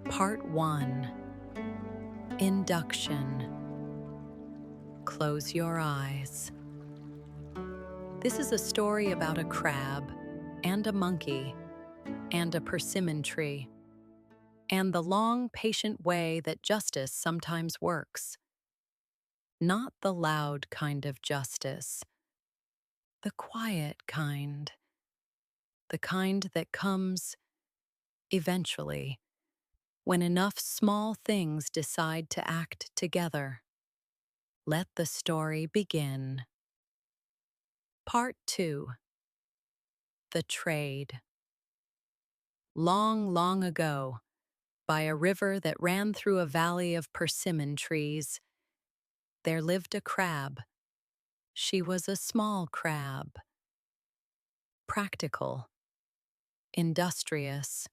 Part 1. Induction. Close your eyes. This is a story about a crab and a monkey and a persimmon tree and the long, patient way that justice sometimes works. Not the loud kind of justice, the quiet kind, the kind that comes eventually when enough small things decide to act together. Let the story begin. Part 2. The Trade. Long, long ago, by a river that ran through a valley of persimmon trees, there lived a crab. She was a small crab. Practical. Industrious.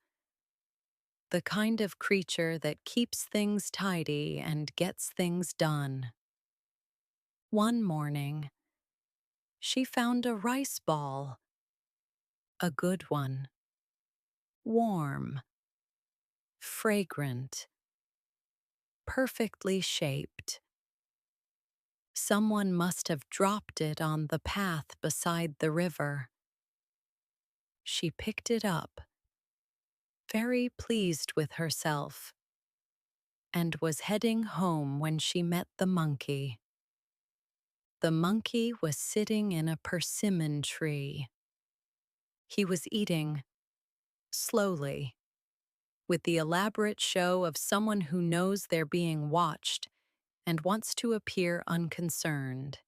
The kind of creature that keeps things tidy and gets things done. One morning, she found a rice ball. A good one. Warm. Fragrant. Perfectly shaped. Someone must have dropped it on the path beside the river. She picked it up, very pleased with herself, and was heading home when she met the monkey. The monkey was sitting in a persimmon tree. He was eating, slowly, with the elaborate show of someone who knows they're being watched and wants to appear unconcerned.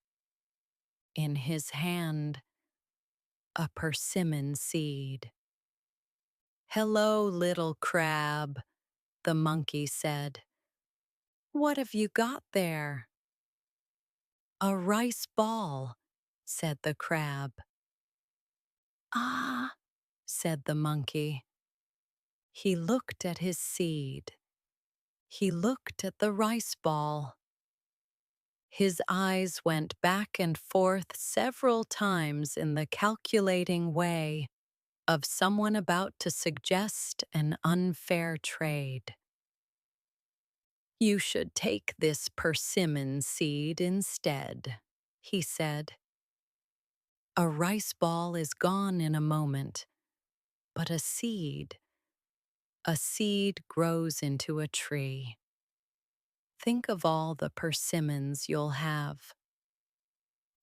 In his hand, a persimmon seed. "Hello, little crab," the monkey said. "What have you got there?" "A rice ball," said the crab. "Ah," said the monkey. He looked at his seed. He looked at the rice ball. His eyes went back and forth several times in the calculating way of someone about to suggest an unfair trade. "You should take this persimmon seed instead," he said. "A rice ball is gone in a moment, but a seed grows into a tree. Think of all the persimmons you'll have."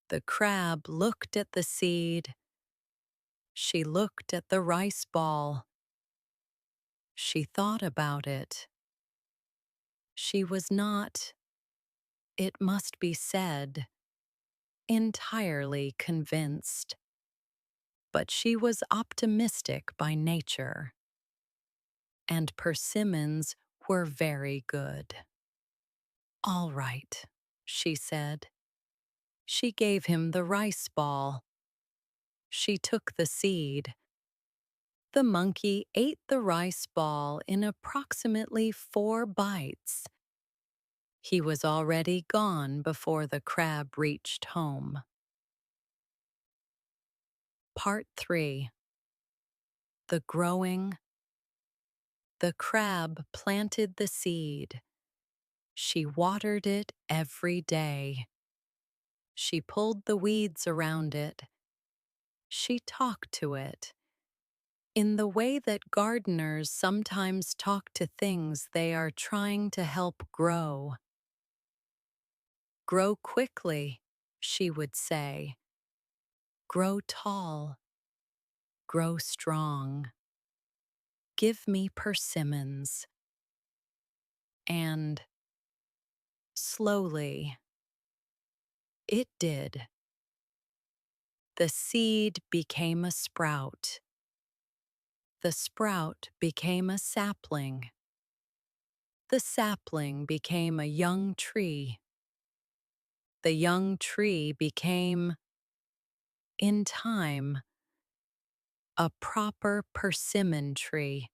The crab looked at the seed. She looked at the rice ball. She thought about it. She was not, it must be said, entirely convinced. But she was optimistic by nature, and persimmons were very good. "All right," she said. She gave him the rice ball. She took the seed. The monkey ate the rice ball in approximately 4 bites. He was already gone before the crab reached home. Part 3. The Growing. The crab planted the seed. She watered it every day. She pulled the weeds around it. She talked to it in the way that gardeners sometimes talk to things they are trying to help grow. "Grow quickly," she would say. "Grow tall. Grow strong. Give me persimmons." And slowly, it did. The seed became a sprout. The sprout became a sapling. The sapling became a young tree. The young tree became, in time, a proper persimmon tree.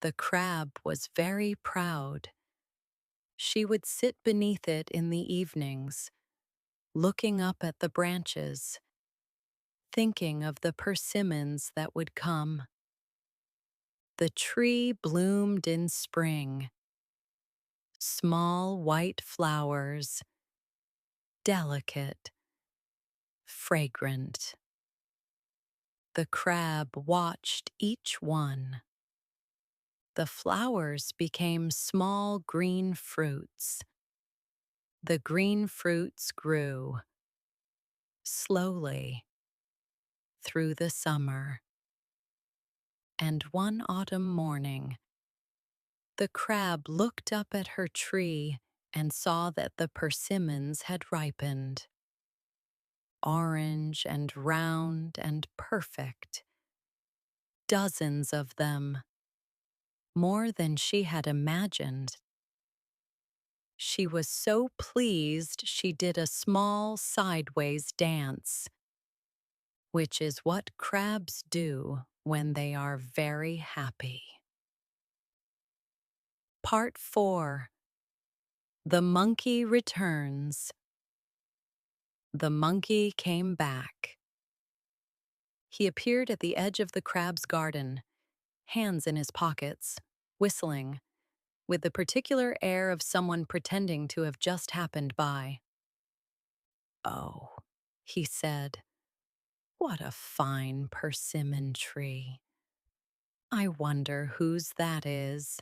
The crab was very proud. She would sit beneath it in the evenings, looking up at the branches, thinking of the persimmons that would come. The tree bloomed in spring, small white flowers, delicate, fragrant. The crab watched each one. The flowers became small green fruits. The green fruits grew slowly through the summer. And one autumn morning, the crab looked up at her tree and saw that the persimmons had ripened, orange and round and perfect, dozens of them, more than she had imagined. She was so pleased she did a small sideways dance, which is what crabs do when they are very happy. Part 4. The Monkey Returns. The monkey came back. He appeared at the edge of the crab's garden, hands in his pockets, whistling, with the particular air of someone pretending to have just happened by. "Oh," he said, "what a fine persimmon tree. I wonder whose that is."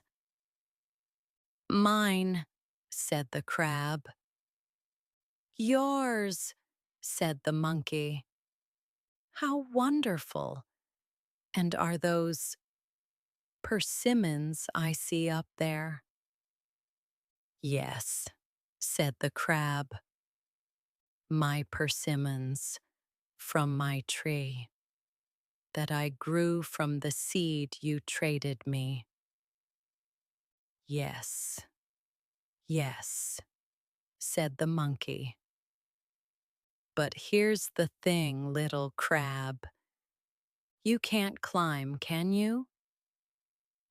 "Mine," said the crab. "Yours," said the monkey. "How wonderful! And are those persimmons I see up there?" "Yes," said the crab, "my persimmons from my tree that I grew from the seed you traded me. Yes, yes," said the monkey. "But here's the thing, little crab. You can't climb, can you?"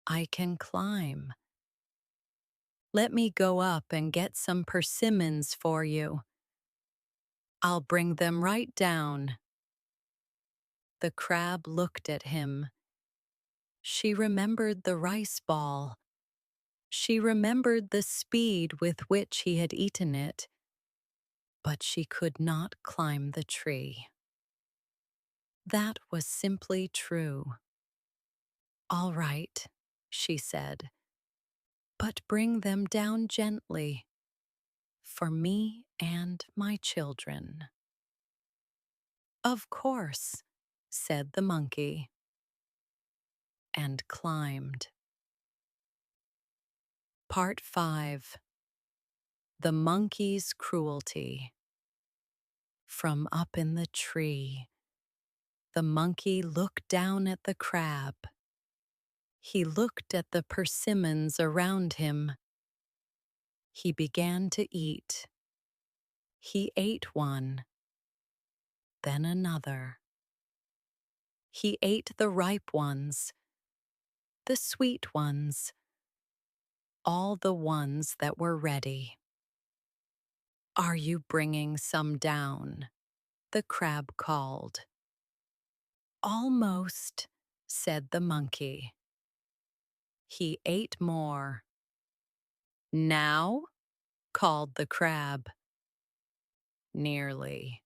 "I can climb. Let me go up and get some persimmons for you. I'll bring them right down." The crab looked at him. She remembered the rice ball. She remembered the speed with which he had eaten it, but she could not climb the tree. That was simply true. "All right," she said, "but bring them down gently, for me and my children." "Of course," said the monkey, and climbed. Part 5. The Monkey's Cruelty. From up in the tree, the monkey looked down at the crab. He looked at the persimmons around him. He began to eat. He ate one, then another. He ate the ripe ones, the sweet ones, all the ones that were ready. "Are you bringing some down?" the crab called. "Almost," said the monkey. He ate more. "Now?" called the crab. "Nearly,"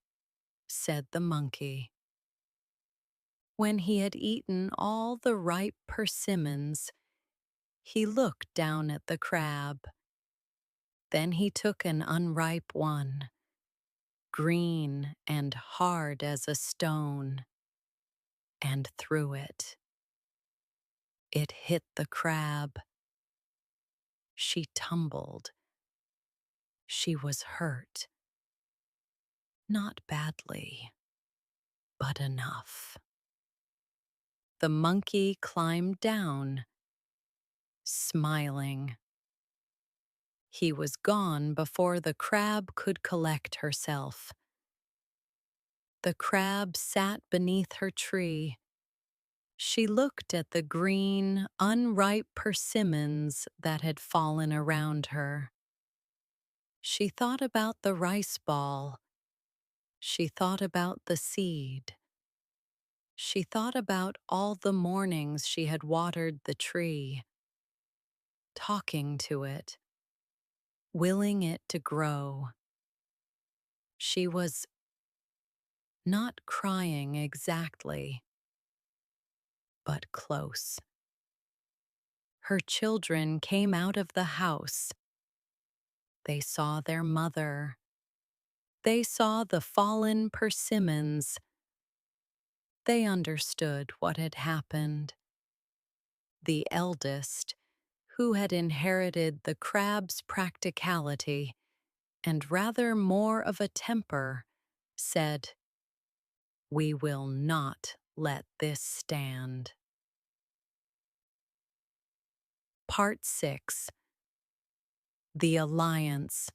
said the monkey. When he had eaten all the ripe persimmons, he looked down at the crab. Then he took an unripe one, green and hard as a stone, and threw it. It hit the crab. She tumbled. She was hurt. Not badly, but enough. The monkey climbed down, smiling. He was gone before the crab could collect herself. The crab sat beneath her tree. She looked at the green, unripe persimmons that had fallen around her. She thought about the rice ball. She thought about the seed. She thought about all the mornings she had watered the tree, talking to it, willing it to grow. She was not crying exactly, but close. Her children came out of the house. They saw their mother. They saw the fallen persimmons. They understood what had happened. The eldest, who had inherited the crab's practicality and rather more of a temper, said, "We will not let this stand." Part 6. The Alliance.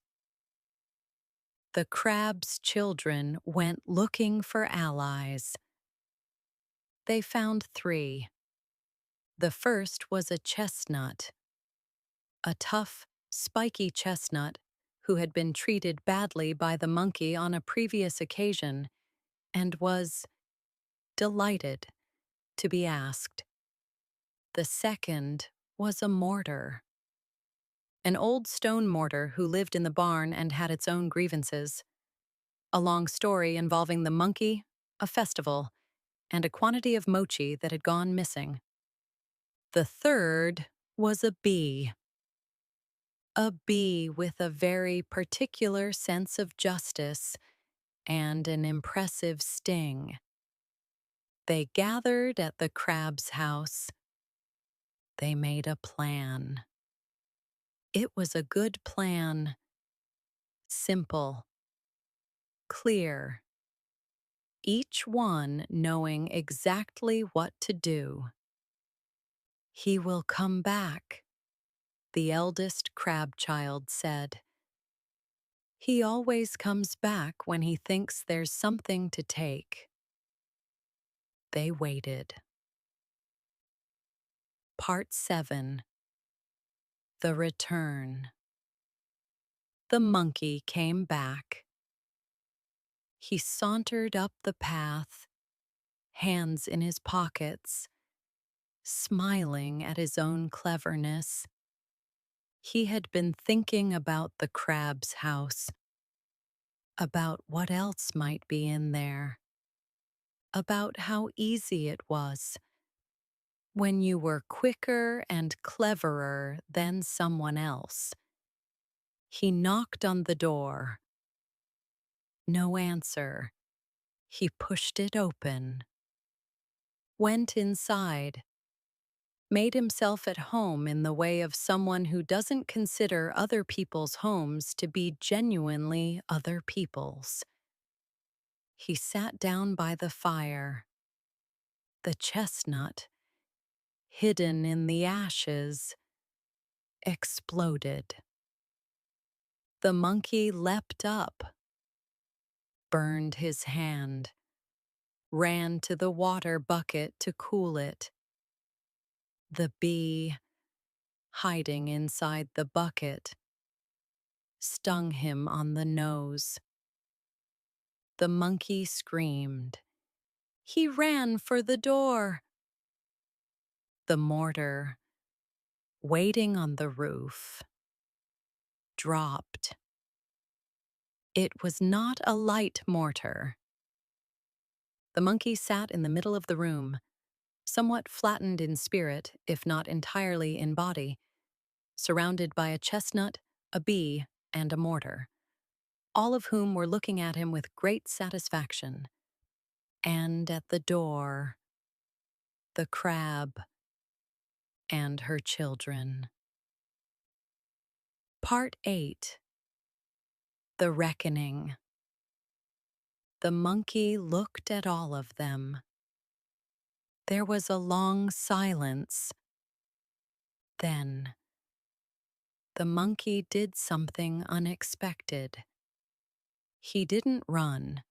The crab's children went looking for allies. They found 3. The first was a chestnut, a tough, spiky chestnut who had been treated badly by the monkey on a previous occasion and was delighted to be asked. The second was a mortar, an old stone mortar who lived in the barn and had its own grievances. A long story involving the monkey, a festival, and a quantity of mochi that had gone missing. The third was a bee with a very particular sense of justice and an impressive sting. They gathered at the crab's house. They made a plan. It was a good plan, simple, clear, each one knowing exactly what to do. "He will come back," the eldest crab child said. "He always comes back when he thinks there's something to take." They waited. Part 7. The Return. The monkey came back. He sauntered up the path, hands in his pockets, smiling at his own cleverness. He had been thinking about the crab's house, about what else might be in there, about how easy it was when you were quicker and cleverer than someone else. He knocked on the door. No answer. He pushed it open, went inside, made himself at home in the way of someone who doesn't consider other people's homes to be genuinely other people's. He sat down by the fire. The chestnut, hidden in the ashes, exploded. The monkey leapt up, burned his hand, ran to the water bucket to cool it. The bee, hiding inside the bucket, stung him on the nose. The monkey screamed. He ran for the door. The mortar, waiting on the roof, dropped. It was not a light mortar. The monkey sat in the middle of the room, somewhat flattened in spirit, if not entirely in body, surrounded by a chestnut, a bee, and a mortar, all of whom were looking at him with great satisfaction. And at the door, the crab and her children. Part 8. The Reckoning. The monkey looked at all of them. There was a long silence. Then, the monkey did something unexpected. He didn't run.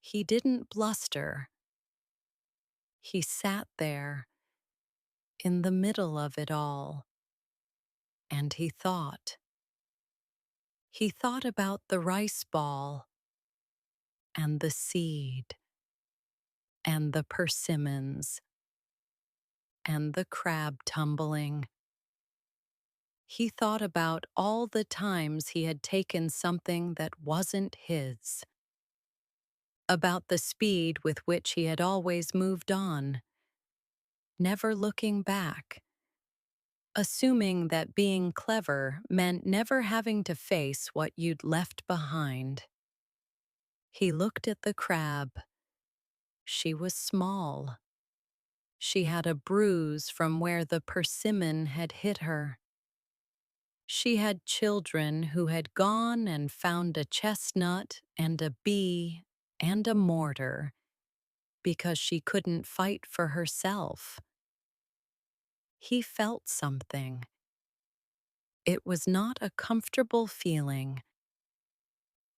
He didn't bluster. He sat there, in the middle of it all, and he thought. He thought about the rice ball and the seed and the persimmons, and the crab tumbling. He thought about all the times he had taken something that wasn't his, about the speed with which he had always moved on, never looking back, assuming that being clever meant never having to face what you'd left behind. He looked at the crab. She was small. She had a bruise from where the persimmon had hit her. She had children who had gone and found a chestnut and a bee and a mortar because she couldn't fight for herself. He felt something. It was not a comfortable feeling.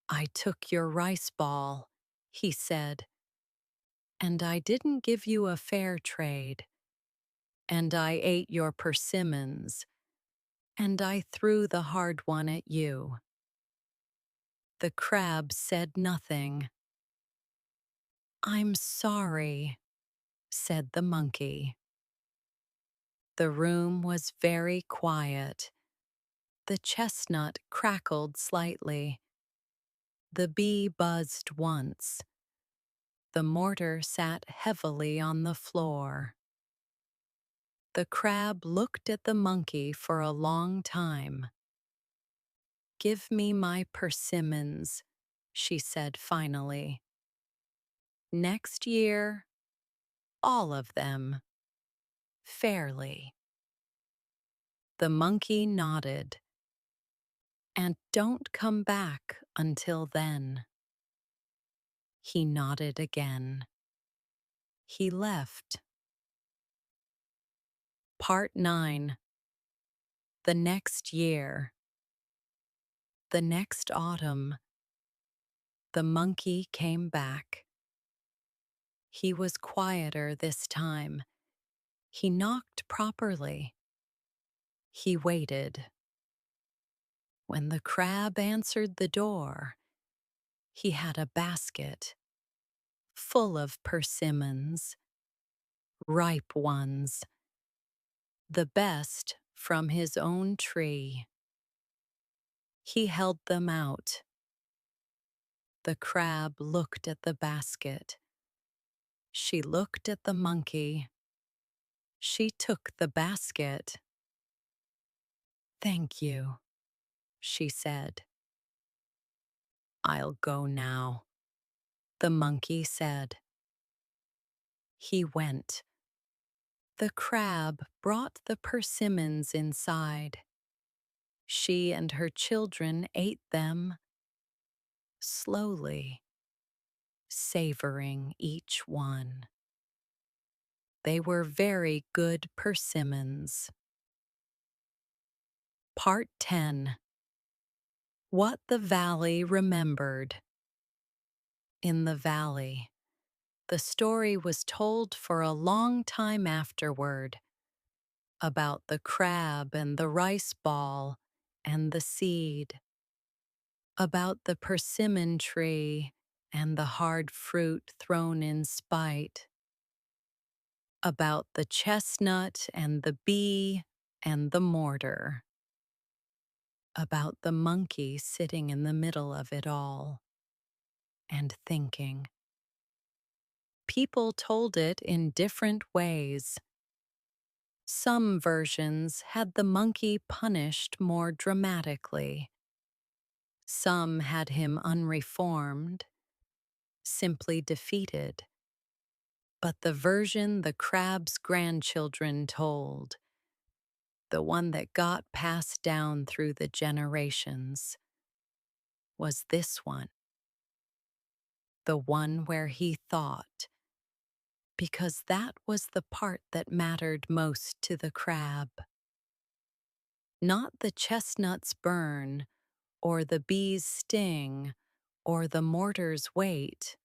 "I took your rice ball," he said, "and I didn't give you a fair trade. And I ate your persimmons, and I threw the hard one at you." The crab said nothing. "I'm sorry," said the monkey. The room was very quiet. The chestnut crackled slightly. The bee buzzed once. The mortar sat heavily on the floor. The crab looked at the monkey for a long time. "Give me my persimmons," she said finally. "Next year, all of them, fairly." The monkey nodded. "And don't come back until then." He nodded again. He left. Part 9. The next year. The next autumn, the monkey came back. He was quieter this time. He knocked properly. He waited. When the crab answered the door, he had a basket full of persimmons, ripe ones, the best from his own tree. He held them out. The crab looked at the basket. She looked at the monkey. She took the basket. "Thank you," she said. "I'll go now," the monkey said. He went. The crab brought the persimmons inside. She and her children ate them slowly, savoring each one. They were very good persimmons. Part 10. What the Valley Remembered. In the valley, the story was told for a long time afterward about the crab and the rice ball and the seed, about the persimmon tree and the hard fruit thrown in spite, about the chestnut and the bee and the mortar, about the monkey sitting in the middle of it all and thinking. People told it in different ways. Some versions had the monkey punished more dramatically. Some had him unreformed, simply defeated. But the version the crab's grandchildren told, the one that got passed down through the generations, was this one. The one where he thought, because that was the part that mattered most to the crab. Not the chestnut's burn, or the bee's sting, or the mortar's weight,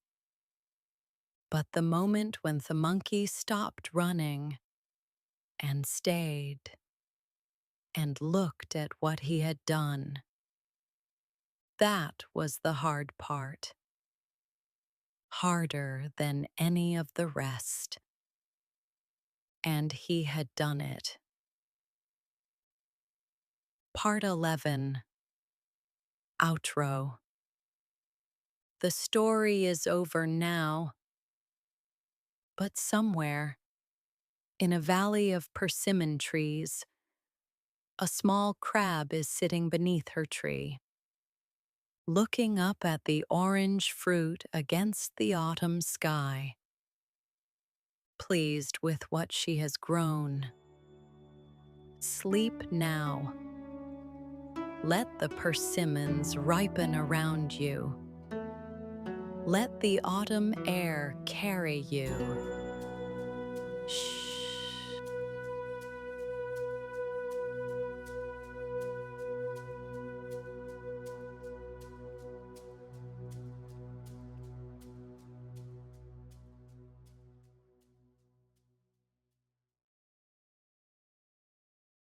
but the moment when the monkey stopped running and stayed and looked at what he had done. That was the hard part. harder than any of the rest. And he had done it. Part 11. Outro. The story is over now, but somewhere, in a valley of persimmon trees, a small crab is sitting beneath her tree, looking up at the orange fruit against the autumn sky, pleased with what she has grown. Sleep now. Let the persimmons ripen around you. Let the autumn air carry you. Shh.